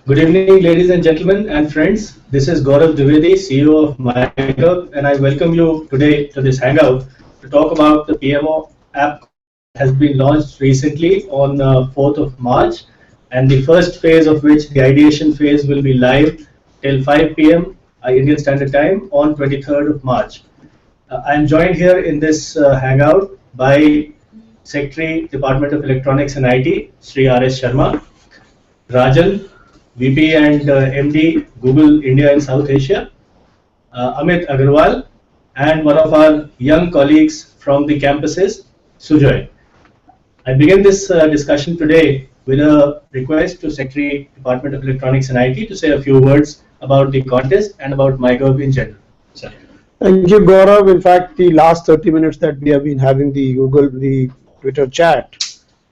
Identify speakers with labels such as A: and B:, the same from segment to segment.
A: Good evening, ladies and gentlemen and friends. This is Gaurav Dwivedi, CEO of MyGov, and I welcome you today to this Hangout to talk about the PMO app contest that has been launched recently on 4th of March, and the first phase of which, the ideation phase, will be live till 5 p.m. Indian Standard Time on 23rd of March. I am joined here in this Hangout by Secretary, Department of Electronics and IT, Shri R.S. Sharma, Rajan, VP and MD, Google India and South Asia, Amit Agarwal, and one of our young colleagues from the campuses, Sujoy. I begin this discussion today with a request to Secretary, Department of Electronics and IT to say a few words about the contest and about MyGov in general. Sir.
B: Thank you, Gaurav. In fact, the last 30 minutes that we have been having the Twitter chat,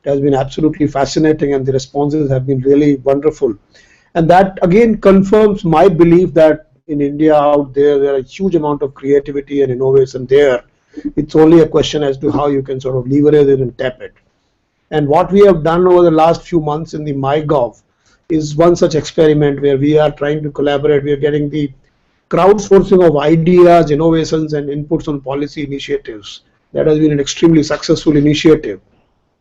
B: it has been absolutely fascinating, and the responses have been really wonderful. And that again confirms my belief that in India out there are a huge amount of creativity and innovation there. It's only a question as to how you can sort of leverage it and tap it. And what we have done over the last few months in the MyGov is one such experiment where we are trying to collaborate. We are getting the crowdsourcing of ideas, innovations, and inputs on policy initiatives. That has been an extremely successful initiative.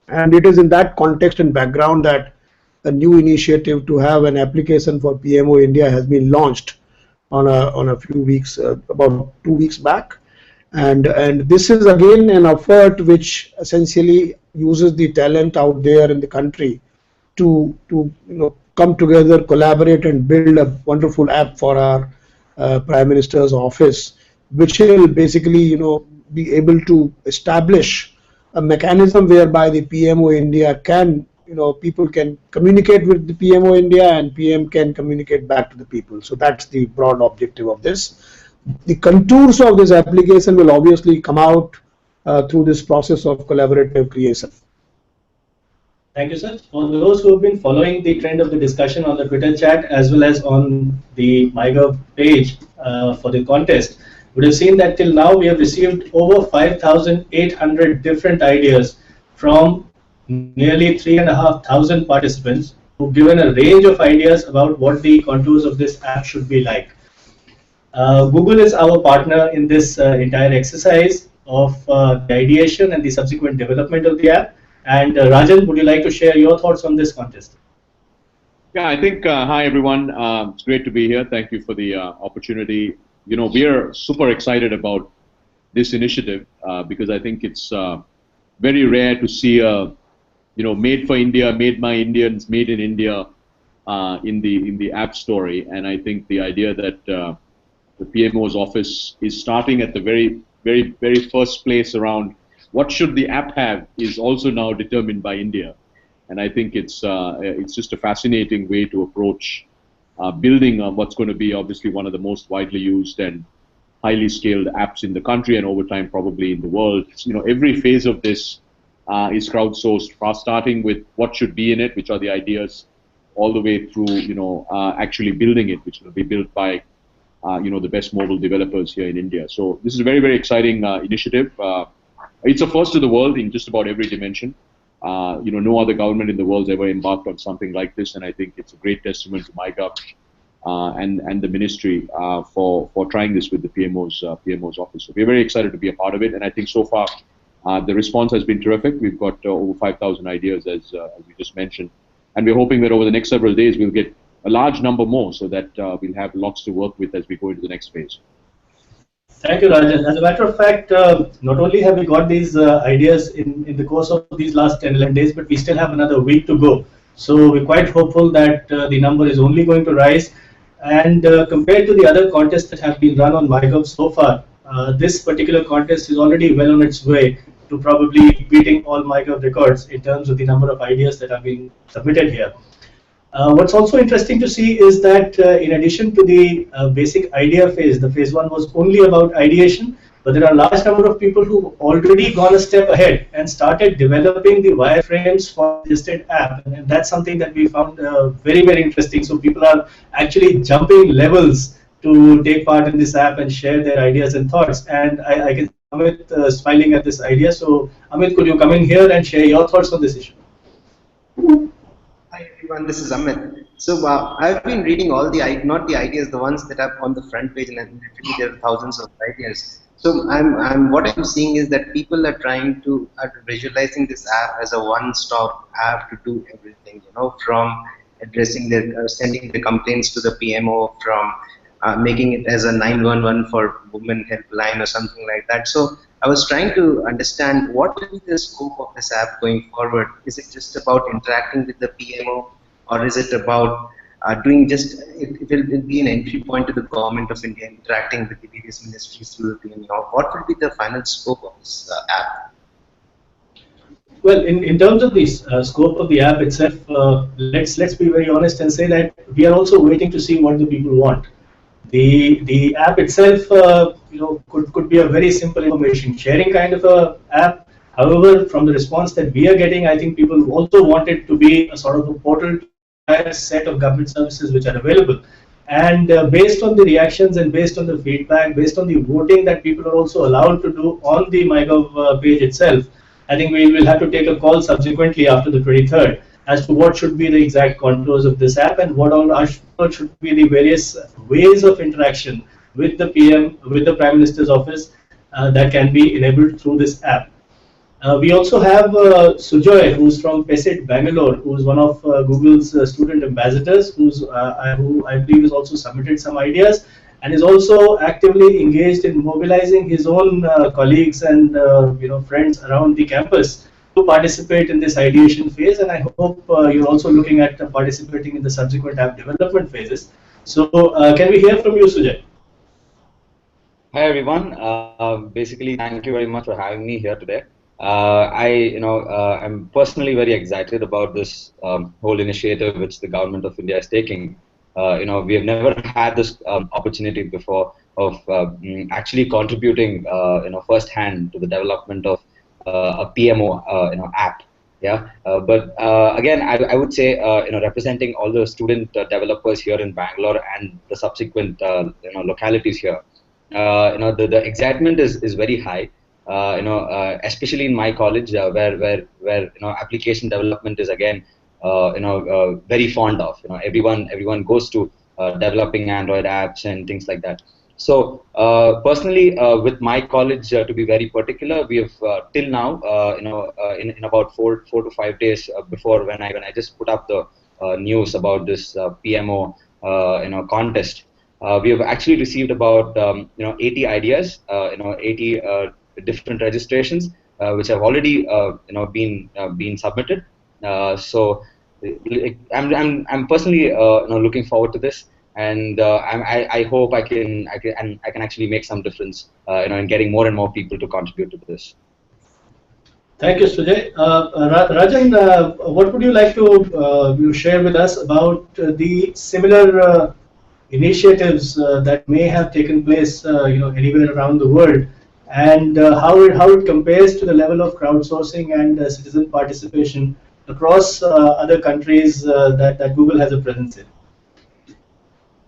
B: And it is in that context and background that a new initiative to have an application for PMO India has been launched on a few weeks, about 2 weeks back. And this is again an effort which essentially uses the talent out there in the country to come together, collaborate, and build a wonderful app for our Prime Minister's office, which will basically be able to establish a mechanism whereby the PMO India can people can communicate with the PMO India and PM can communicate back to the people. So that's the broad objective of this. The contours of this application will obviously come out through this process of collaborative creation.
A: Thank you, sir. For those who have been following the trend of the discussion on the Twitter chat as well as on the MyGov page for the contest, would have seen that till now we have received over 5,800 different ideas from nearly 3,500 participants who've given a range of ideas about what the contours of this app should be like. Google is our partner in this entire exercise of the ideation and the subsequent development of the app. And Rajan, would you like to share your thoughts on this contest?
C: Yeah, I think, hi everyone, it's great to be here. Thank you for the opportunity. We are super excited about this initiative because I think it's very rare to see a made for India, made by Indians, made in India in the app story. And I think the idea that the PMO's office is starting at the very first place around what should the app have is also now determined by India. And I think it's just a fascinating way to approach building what's going to be obviously one of the most widely used and highly scaled apps in the country and over time probably in the world. Every phase of this is crowdsourced, starting with what should be in it, which are the ideas, all the way through actually building it, which will be built by the best mobile developers here in India. So this is a very exciting initiative. It's a first in the world in just about every dimension. No other government in the world has ever embarked on something like this, and I think it's a great testament to MyGov and the ministry for trying this with the PMO's office. So we're very excited to be a part of it, and I think so far the response has been terrific. We've got over 5,000 ideas, as we just mentioned, and we're hoping that over the next several days we'll get a large number more, so that we'll have lots to work with as we go into the next phase.
A: Thank you, Rajan. As a matter of fact, not only have we got these ideas in the course of these last 10, 11 days, but we still have another week to go. So we're quite hopeful that the number is only going to rise. And compared to the other contests that have been run on MyGov so far, this particular contest is already well on its way to probably beating all MyGov records in terms of the number of ideas that have been submitted here. What's also interesting to see is that in addition to the basic idea phase, the phase one was only about ideation, but there are a large number of people who've already gone a step ahead and started developing the wireframes for the listed app, and that's something that we found very interesting. So people are actually jumping levels to take part in this app and share their ideas and thoughts, and I can see Amit smiling at this idea. So Amit, could you come in here and share your thoughts on this issue?
D: Hi everyone, this is Amit. So I've been reading all the not the ideas, the ones that are on the front page, and literally there are thousands of ideas. So what I'm seeing is that people are trying to are visualizing this app as a one-stop app to do everything. You know, from addressing their sending the complaints to the PMO, from making it as a 911 for women helpline or something like that. So I was trying to understand what will be the scope of this app going forward. Is it just about interacting with the PMO, or is it about doing just it will be an entry point to the government of India, interacting with the various ministries through the PMO? What will be the final scope of this app?
A: Well, in terms of the scope of the app itself, let's be very honest and say that we are also waiting to see what the people want. The app itself, could be a very simple information sharing kind of a app. However, from the response that we are getting, I think people also want it to be a sort of a portal to the entire set of government services which are available. And based on the reactions and based on the feedback, based on the voting that people are also allowed to do on the MyGov page itself, I think we will have to take a call subsequently after the 23rd as to what should be the exact contours of this app and what should be the various ways of interaction with the PM, with the Prime Minister's office that can be enabled through this app. We also have Sujoy, who's from PESIT Bangalore, who's one of Google's student ambassadors, who I believe has also submitted some ideas and is also actively engaged in mobilizing his own colleagues and friends around the campus to participate in this ideation phase. And I hope you're also looking at participating in the subsequent app development phases. So can we hear from you, Sujoy?
E: Hi everyone. Basically, thank you very much for having me here today. I'm personally very excited about this whole initiative which the government of India is taking. We have never had this opportunity before of actually contributing, firsthand to the development of a PMO, app. Yeah, but again, I would say, representing all the student developers here in Bangalore and the subsequent, localities here, the excitement is very high. Especially in my college, where application development is again, very fond of. Everyone goes to developing Android apps and things like that. So personally, with my college, to be very particular, we have till now, in about 4 to 5 days before when I just put up the news about this PMO, contest. We have actually received about 80 ideas, 80 different registrations, which have already been submitted. So I'm personally looking forward to this, and I hope I can actually make some difference, in getting more and more people to contribute to this.
A: Thank you, Sujay. Rajan, what would you like to share with us about the similar initiatives that may have taken place, anywhere around the world, and how it compares to the level of crowdsourcing and citizen participation across other countries that Google has a presence in?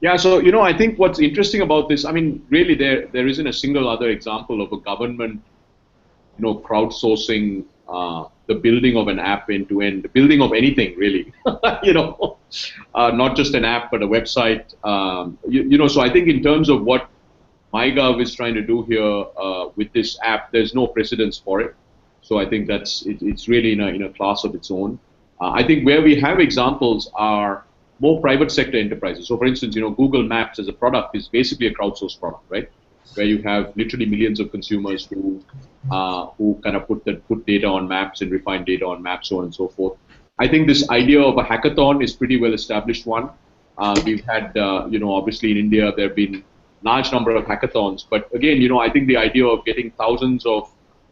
C: Yeah, so I think what's interesting about this, I mean, really there isn't a single other example of a government, crowdsourcing the building of an app end to end, the building of anything really, not just an app but a website. So I think in terms of what MyGov is trying to do here with this app, there's no precedence for it. So I think it's really in a class of its own. I think where we have examples are more private sector enterprises. So for instance, Google Maps as a product is basically a crowdsourced product, right? Where you have literally millions of consumers who kind of put data on maps and refine data on maps, so on and so forth. I think this idea of a hackathon is pretty well established one. We've had, obviously in India there have been large number of hackathons, but again, I think the idea of getting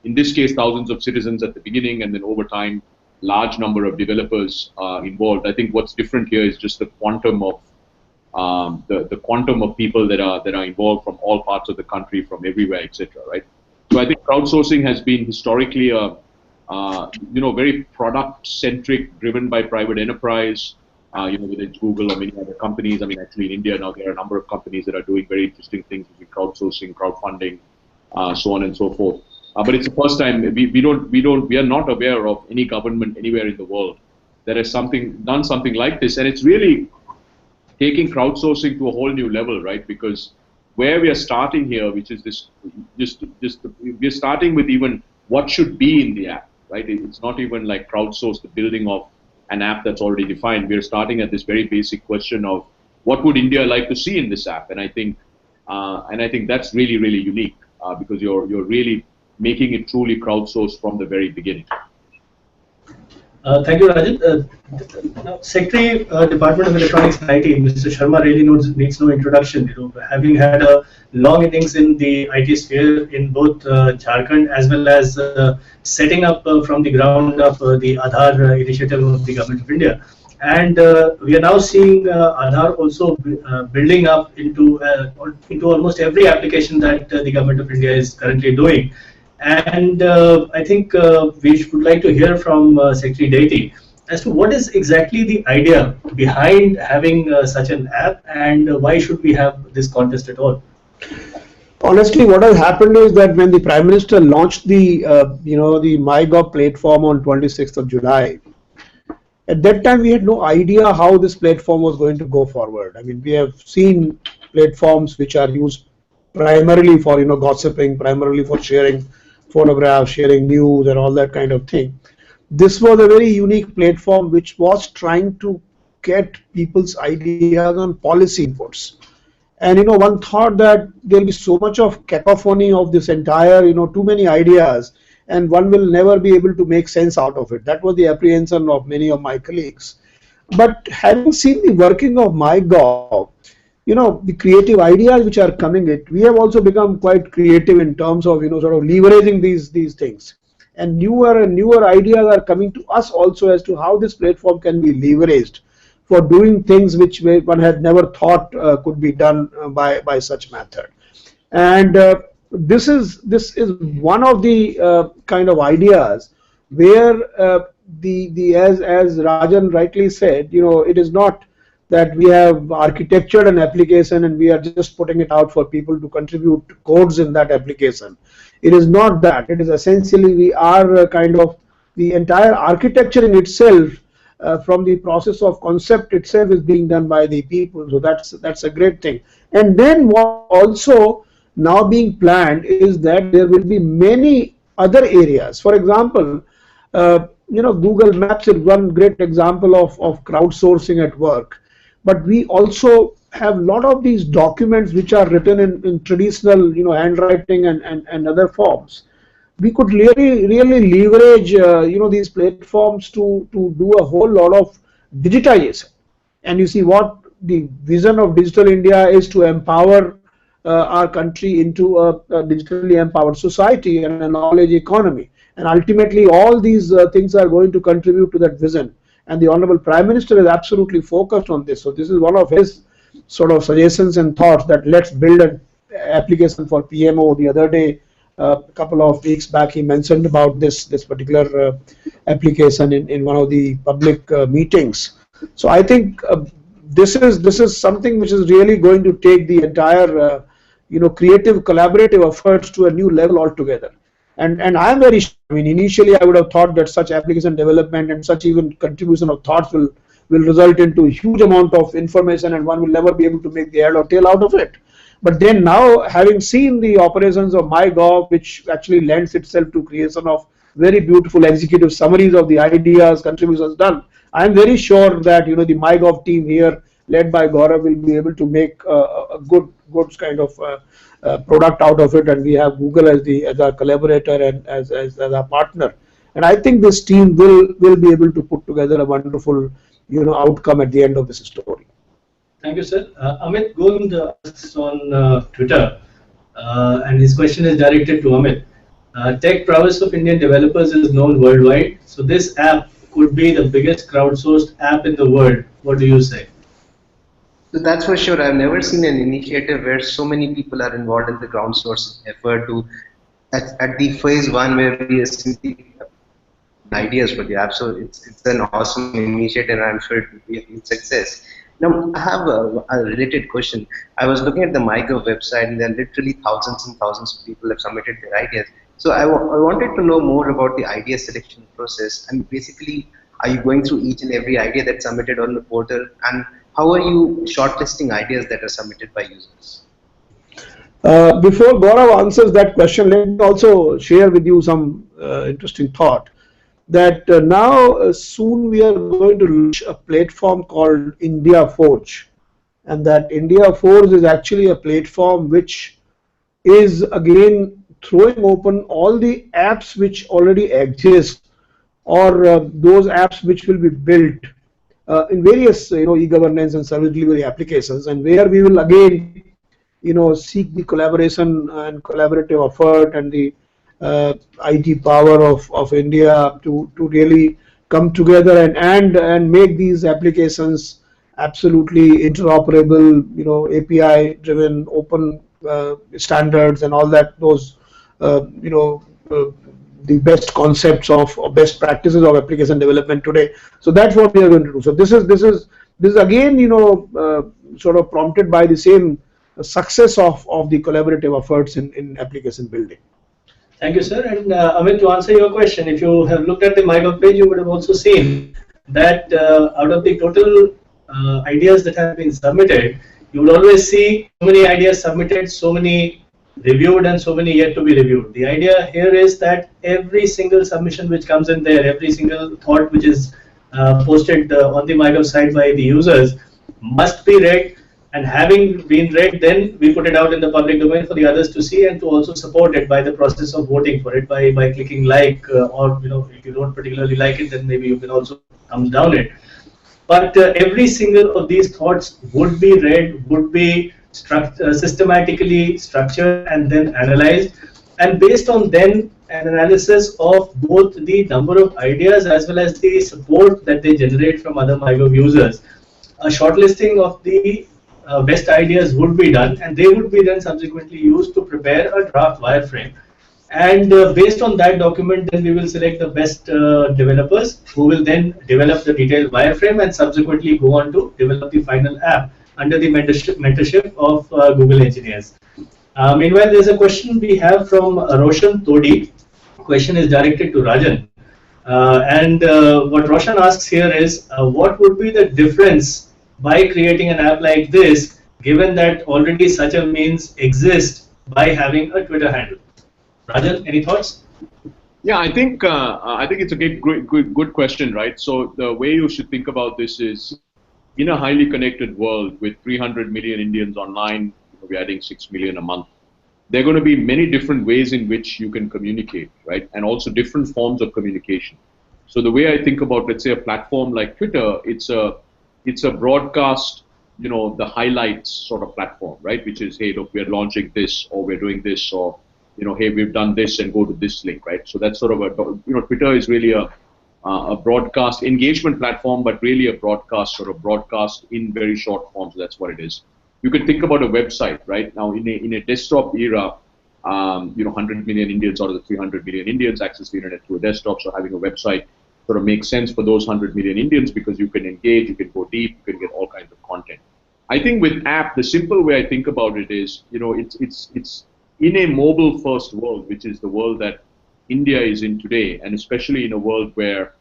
C: in this case, thousands of citizens at the beginning, and then over time, large number of developers involved. I think what's different here is just the quantum of the quantum of people that are involved from all parts of the country, from everywhere, etc. Right. So I think crowdsourcing has been historically a very product centric, driven by private enterprise. Whether it's Google or many other companies. I mean, actually in India now there are a number of companies that are doing very interesting things with crowdsourcing, crowdfunding, so on and so forth. But it's the first time we are not aware of any government anywhere in the world that has done something like this, and it's really taking crowdsourcing to a whole new level, right? Because where we are starting here, which is this, we're starting with even what should be in the app, right? It's not even like crowdsource the building of an app that's already defined. We're starting at this very basic question of what would India like to see in this app, and I think that's really, really unique because you're really making it truly crowdsourced from the very beginning.
A: Thank you, Rajan. Now, Secretary, Department of Electronics and IT, Mr. Sharma really needs no introduction. Having had a long innings in the IT sphere in both Jharkhand as well as setting up from the ground up the Aadhaar initiative of the Government of India. And we are now seeing Aadhaar also building up into almost every application that the Government of India is currently doing. And I think we would like to hear from Secretary Deity as to what is exactly the idea behind having such an app, and why should we have this contest at all?
B: Honestly, what has happened is that when the Prime Minister launched the the MyGov platform on 26th of July, at that time we had no idea how this platform was going to go forward. I mean, we have seen platforms which are used primarily for gossiping, primarily for sharing photographs, sharing news, and all that kind of thing. This was a very unique platform which was trying to get people's ideas on policy inputs. And one thought that there will be so much of cacophony of this entire, too many ideas, and one will never be able to make sense out of it. That was the apprehension of many of my colleagues. But having seen the working of MyGov, the creative ideas which are coming we have also become quite creative in terms of sort of leveraging these things, and newer and newer ideas are coming to us also as to how this platform can be leveraged for doing things which one had never thought could be done by such method. And this is one of the kind of ideas where as Rajan rightly said, it is not that we have architectured an application and we are just putting it out for people to contribute codes in that application. It is not that. It is essentially we are kind of the entire architecture in itself from the process of concept itself is being done by the people. So that's a great thing. And then what also now being planned is that there will be many other areas. For example, Google Maps is one great example of crowdsourcing at work. But we also have a lot of these documents which are written in traditional, handwriting and other forms. We could really leverage, these platforms to do a whole lot of digitization. And you see what the vision of Digital India is to empower our country into a digitally empowered society and a knowledge economy. And ultimately, all these things are going to contribute to that vision. And the Honorable Prime Minister is absolutely focused on this. So this is one of his sort of suggestions and thoughts that let's build an application for PMO. The other day, a couple of weeks back, he mentioned about this particular application in one of the public meetings. So I think this is something which is really going to take the entire creative collaborative efforts to a new level altogether. And I am very sure, I mean, initially I would have thought that such application development and such even contribution of thoughts will result into a huge amount of information and one will never be able to make the head or tail out of it. But then now, having seen the operations of MyGov, which actually lends itself to creation of very beautiful executive summaries of the ideas, contributions done, I am very sure that the MyGov team here, led by Gaurav, will be able to make a good kind of product out of it, and we have Google as our collaborator and as our partner, and I think this team will be able to put together a wonderful outcome at the end of this story.
A: Thank you, sir. Amit Gund asks on Twitter, and his question is directed to Amit. Tech prowess of Indian developers is known worldwide, so this app could be the biggest crowdsourced app in the world. What do you say?
D: So that's for sure. I've never seen an initiative where so many people are involved in the ground source effort to at the phase one where we are simply ideas for the app. So it's an awesome initiative, and I'm sure it will be a huge success. Now I have a related question. I was looking at the MyGov website, and there are literally thousands and thousands of people have submitted their ideas. So I wanted to know more about the idea selection process, and basically, are you going through each and every idea that's submitted on the portal, and how are you shortlisting ideas that are submitted by users?
B: Before Gaurav answers that question, let me also share with you some interesting thought that now soon we are going to launch a platform called India Forge, and that India Forge is actually a platform which is again throwing open all the apps which already exist, or those apps which will be built in various e-governance and service delivery applications, and where we will again seek the collaboration and collaborative effort and the IT power of India to really come together and make these applications absolutely interoperable, API driven, open standards and all that, those the best concepts of or best practices of application development today. So that's what we are going to do. So this is again sort of prompted by the same success of the collaborative efforts in application building.
A: Thank you, sir. And Amit, to answer your question, if you have looked at the MyGov page, you would have also seen that out of the total ideas that have been submitted, you would always see so many ideas submitted, so many reviewed, and so many yet to be reviewed. The idea here is that every single submission which comes in there, every single thought which is posted on the MyGov site by the users must be read, and having been read, then we put it out in the public domain for the others to see and to also support it by the process of voting for it by clicking like, or if you don't particularly like it, then maybe you can also thumbs down it. But every single of these thoughts would be read, would be systematically structured and then analyzed, and based on then an analysis of both the number of ideas as well as the support that they generate from other MyGov users, a shortlisting of the best ideas would be done, and they would be then subsequently used to prepare a draft wireframe. And based on that document, then we will select the best developers who will then develop the detailed wireframe and subsequently go on to develop the final app under the mentorship of Google engineers. Meanwhile, there's a question we have from Roshan Todi. Question is directed to Rajan. And what Roshan asks here is, what would be the difference by creating an app like this, given that already such a means exists by having a Twitter handle? Rajan, any thoughts?
C: Yeah, I think it's a good question, right? So the way you should think about this is, in a highly connected world with 300 million Indians online, we're adding 6 million a month. There are going to be many different ways in which you can communicate, right? And also different forms of communication. So the way I think about, let's say, a platform like Twitter, it's a broadcast, the highlights sort of platform, right? Which is, hey, look, we're launching this, or we're doing this, or hey, we've done this, and go to this link, right? So that's sort of a, Twitter is really a broadcast engagement platform, but really a broadcast in very short form. So that's what it is. You can think about a website, right? Now, in a desktop era, 100 million Indians out of the 300 million Indians access the internet through a desktop. So having a website sort of makes sense for those 100 million Indians because you can engage, you can go deep, you can get all kinds of content. I think with app, the simple way I think about it is, it's in a mobile-first world, which is the world that India is in today, and especially in a world where,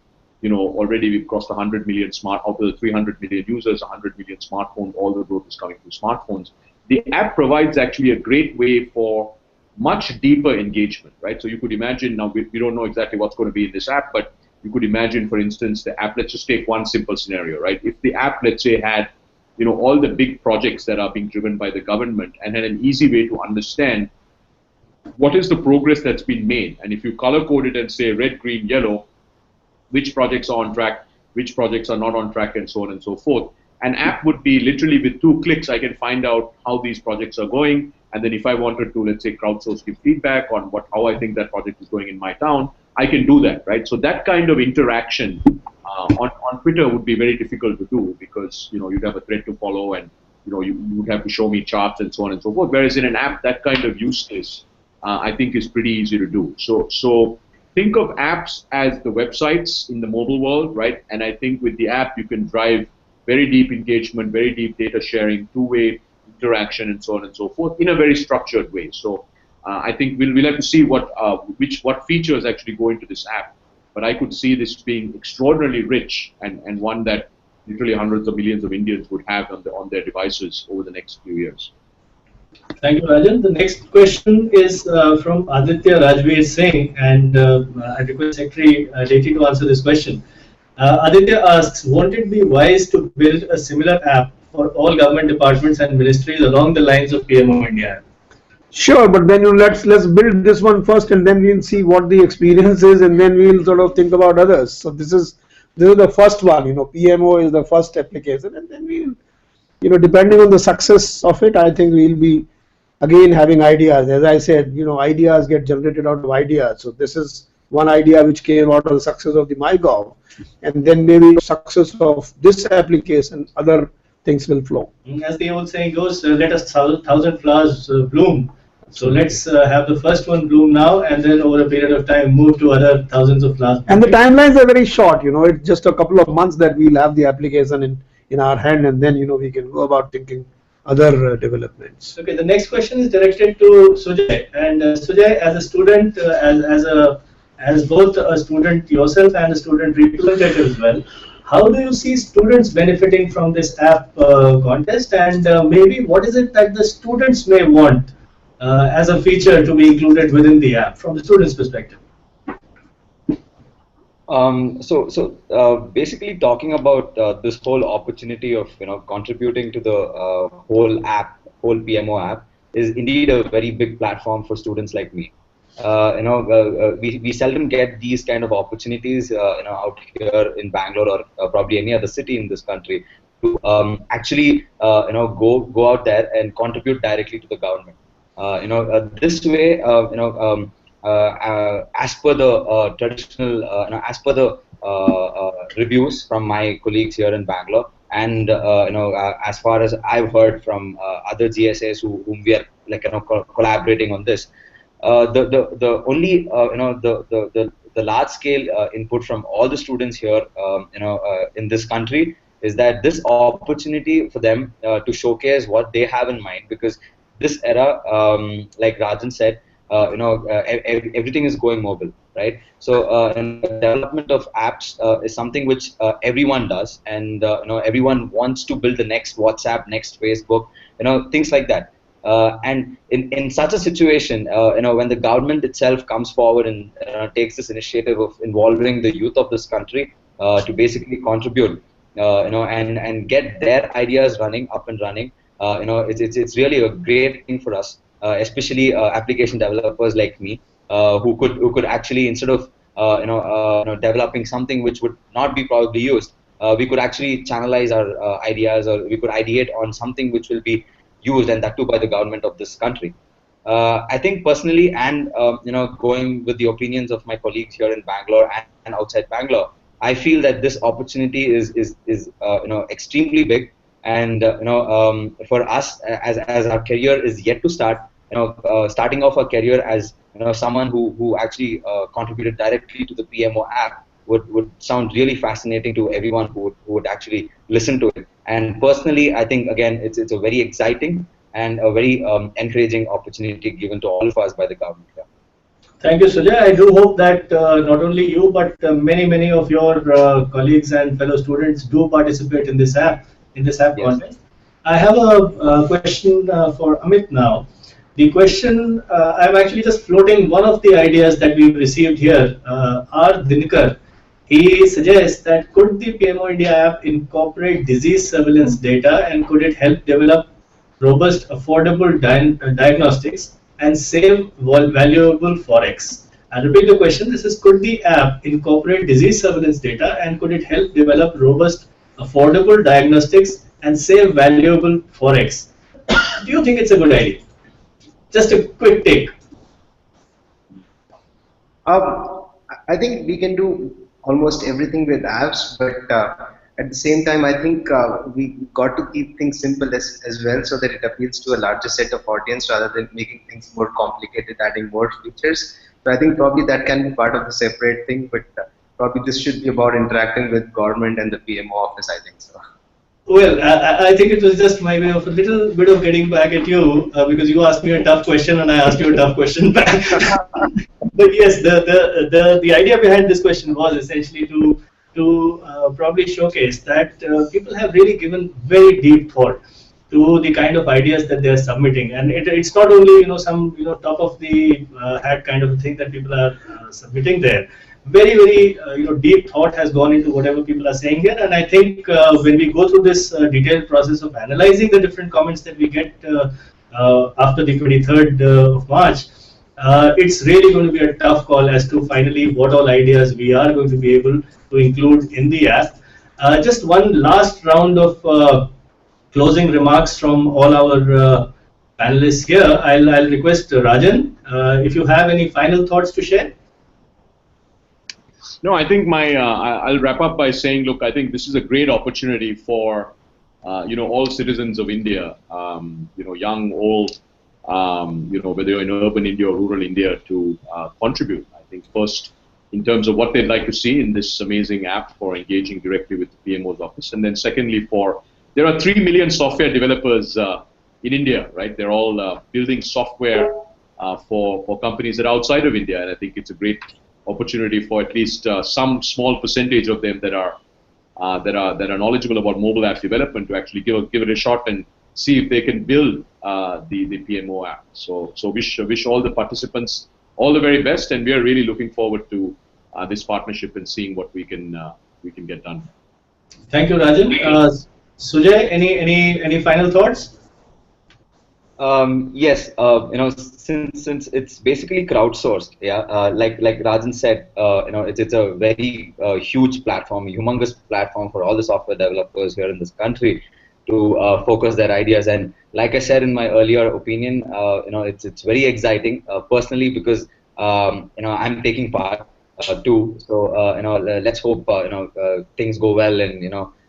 C: already we've crossed 100 million out of the 300 million users, 100 million smartphones, all the growth is coming through smartphones. The app provides actually a great way for much deeper engagement, right? So you could imagine, now we don't know exactly what's going to be in this app, but you could imagine, for instance, the app, let's just take one simple scenario, right? If the app, let's say, had, all the big projects that are being driven by the government and had an easy way to understand what is the progress that's been made. And if you color code it and say red, green, yellow, which projects are on track, which projects are not on track, and so on and so forth. An app would be literally with 2 clicks, I can find out how these projects are going. And then if I wanted to, let's say, crowdsource, give feedback on how I think that project is going in my town, I can do that, right? So that kind of interaction on Twitter would be very difficult to do because, you'd have a thread to follow and, you would have to show me charts and so on and so forth. Whereas in an app, that kind of use case, I think is pretty easy to do. So think of apps as the websites in the mobile world, right? And I think with the app, you can drive very deep engagement, very deep data sharing, two-way interaction, and so on and so forth in a very structured way. So I think we'll have to see what features actually go into this app. But I could see this being extraordinarily rich and one that literally hundreds of millions of Indians would have on their devices over the next few years.
A: Thank you, Rajan. The next question is from Aditya Rajveer Singh, and I request Secretary Leti to answer this question. Aditya asks, won't it be wise to build a similar app for all government departments and ministries along the lines of PMO India app?
B: Sure, but then let's build this one first, and then we'll see what the experience is, and then we'll sort of think about others. So this is the first one. PMO is the first application, and then we'll, depending on the success of it, I think we'll be again having ideas. As I said, ideas get generated out of ideas. So this is one idea which came out of the success of the MyGov, and then maybe success of this application, other things will flow.
A: As the old saying goes, let us thousand flowers bloom. So let's have the first one bloom now, and then over a period of time move to other thousands of flowers.
B: And the timelines are very short. It's just a couple of months that we'll have the application in our hand, and then we can go about thinking other developments.
A: Okay, the next question is directed to Sujay, and Sujay, as a student, as both a student yourself and a student representative as well, how do you see students benefiting from this app contest, and maybe what is it that the students may want as a feature to be included within the app from the students' perspective?
E: Basically talking about this whole opportunity of contributing to the whole PMO app is indeed a very big platform for students like me. We seldom get these kind of opportunities out here in Bangalore or probably any other city in this country to actually go out there and contribute directly to the government. This way as per the traditional, as per the reviews from my colleagues here in Bangalore, and as far as I've heard from other GSAs whom we are collaborating on this, the only the large scale input from all the students here in this country is that this opportunity for them to showcase what they have in mind, because this era, like Rajan said, everything is going mobile, right? So development of apps is something which everyone does, and everyone wants to build the next WhatsApp, next Facebook, things like that. And in such a situation, when the government itself comes forward and takes this initiative of involving the youth of this country to basically contribute, and get their ideas up and running, it's really a great thing for us. Especially application developers like me, who could actually, instead of developing something which would not be probably used, we could actually channelize our ideas, or we could ideate on something which will be used, and that too by the government of this country. I think personally, and going with the opinions of my colleagues here in Bangalore and outside Bangalore, I feel that this opportunity is extremely big, and for us as our career is yet to start. Starting off a career as someone who actually contributed directly to the PMO app would sound really fascinating to everyone who would actually listen to it. And personally, I think again it's a very exciting and a very encouraging opportunity given to all of us by the government. Yeah.
A: Thank you, Sujay. I do hope that not only you but many of your colleagues and fellow students do participate in this app
E: Yes.
A: contest. I have a question for Amit now. The question, I'm actually just floating one of the ideas that we've received here. R. Dinakar, he suggests that could the PMO India app incorporate disease surveillance data, and could it help develop robust, affordable diagnostics and save valuable forex? I'll repeat the question. This is, could the app incorporate disease surveillance data, and could it help develop robust, affordable diagnostics and save valuable forex? Do you think it's a good idea? Just a quick take.
D: I think we can do almost everything with apps, but at the same time, I think we got to keep things simple as well, so that it appeals to a larger set of audience rather than making things more complicated, adding more features. So I think probably that can be part of the separate thing, but probably this should be about interacting with government and the PMO office, I think so.
A: Well, I think it was just my way of a little bit of getting back at you, because you asked me a tough question and I asked you a tough question back. But yes, the idea behind this question was essentially to to probably showcase that people have really given very deep thought to the kind of ideas that they are submitting, and it's not only some top of the hat kind of a thing that people are submitting there. Very deep thought has gone into whatever people are saying here, and I think when we go through this detailed process of analyzing the different comments that we get after the 23rd of March, it's really going to be a tough call as to finally what all ideas we are going to be able to include in the app. Just one last round of closing remarks from all our panelists here. I'll request Rajan, if you have any final thoughts to share.
C: No, I think I'll wrap up by saying, look, I think this is a great opportunity for all citizens of India, young, old, whether you're in urban India or rural India, to contribute. I think first in terms of what they'd like to see in this amazing app for engaging directly with the PMO's office, and then secondly, there are 3 million software developers in India, right? They're all building software for companies that are outside of India, and I think it's a great opportunity for at least some small percentage of them that are knowledgeable about mobile app development to actually give it a shot and see if they can build the PMO app. So wish all the participants all the very best, and we are really looking forward to this partnership and seeing what we can get done.
A: Thank you, Rajan. Sujay, any final thoughts?
E: Yes, since it's basically crowdsourced, like Rajan said, it's a very huge platform, humongous platform for all the software developers here in this country to focus their ideas. And like I said in my earlier opinion, it's very exciting personally, because I'm taking part too. So let's hope things go well, and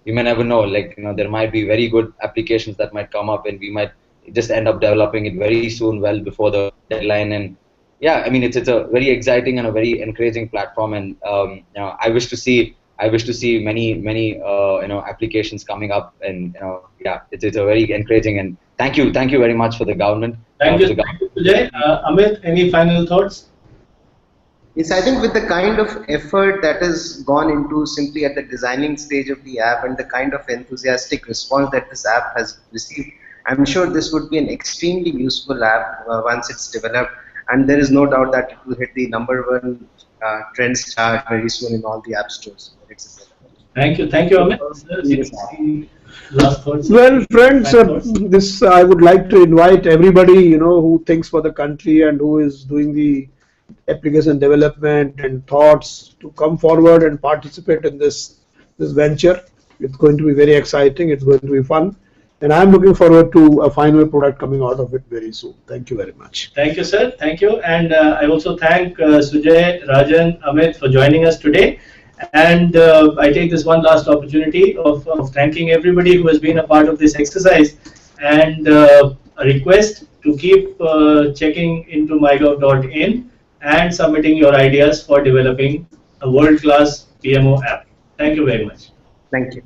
E: you may never know. Like there might be very good applications that might come up, and we might just end up developing it very soon, well before the deadline. And yeah, I mean it's a very exciting and a very encouraging platform, and I wish to see many applications coming up, and yeah, it's a very encouraging. And thank you very much for the government.
A: Thank you, Sujay. Amit, any final thoughts?
D: Yes, I think with the kind of effort that has gone into simply at the designing stage of the app and the kind of enthusiastic response that this app has received, I'm sure this would be an extremely useful app once it's developed, and there is no doubt that it will hit the #1 trends chart very soon in all the app stores.
A: Thank you, Amit. Last thoughts.
B: Well, friends, I would like to invite everybody who thinks for the country and who is doing the application development and thoughts to come forward and participate in this venture. It's going to be very exciting. It's going to be fun. And I'm looking forward to a final product coming out of it very soon. Thank you very much.
A: Thank you, sir. Thank you. And I also thank Sujay, Rajan, Amit for joining us today. And I take this one last opportunity of thanking everybody who has been a part of this exercise, and a request to keep checking into mygov.in and submitting your ideas for developing a world-class PMO app. Thank you very much.
D: Thank you.